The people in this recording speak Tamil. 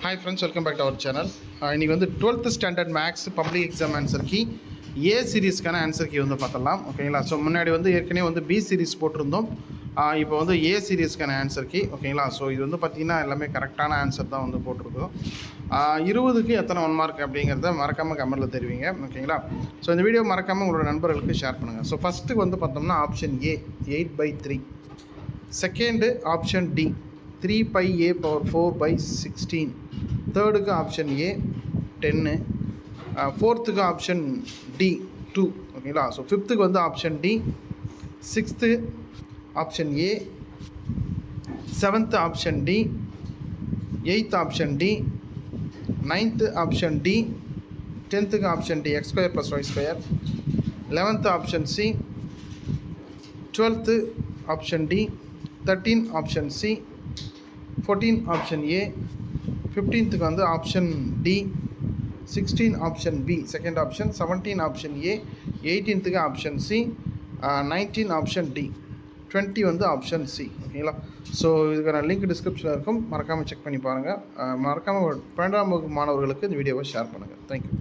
Hi friends, welcome back to our channel. இன்றைக்கி வந்து 12th standard maths public exam answer key A சீரீஸ்க்கான ஆன்சர் கீ வந்து பார்த்துடலாம். ஓகேங்களா? ஸோ முன்னாடி வந்து ஏற்கனவே வந்து பி சீரீஸ் போட்டிருந்தோம். இப்போ வந்து ஏ சீரீஸ்க்கான ஆன்சர் கீ. ஓகேங்களா? ஸோ இது வந்து பார்த்திங்கன்னா எல்லாமே கரெக்டான ஆன்சர் தான் வந்து போட்டிருக்கோம். 20க்கு எத்தனை 1 மார்க் அப்படிங்கிறத மறக்காமல் கமெண்ட்டில் தெரிவிங்க. ஓகேங்களா? ஸோ இந்த வீடியோ மறக்காமல் உங்களோட நண்பர்களுக்கு ஷேர் பண்ணுங்கள். ஸோ ஃபஸ்ட்டுக்கு வந்து பார்த்தோம்னா option A 8/3. Second option D 3πa/4/16. தேர்டுக்கு ஆப்ஷன் ஏ 10. ஃபோர்த்துக்கு ஆப்ஷன் டி 2. ஓகேங்களா? ஸோ ஃபிஃப்த்துக்கு வந்து option D. Sixth option A. Seventh option D. Eighth option D. Ninth option D. 10த்துக்கு option D x² + y². 11th option C. 12th option D. 13 option C. 14 option A. 15க்கு வந்து option D. 16 option B second option. 17 option A. 18க்கு ஆப்ஷன் சி. 19 option D. 20 வந்து ஆப்ஷன் சி. ஓகேங்களா? ஸோ இதுக்கான லிங்க் டிஸ்கிரிப்ஷனில் இருக்கும், மறக்காமல் செக் பண்ணி பாருங்கள். மறக்காமல் 12ஆம் வகுப்பு மாணவர்களுக்கு இந்த வீடியோவை ஷேர் பண்ணுங்கள். தேங்க்யூ.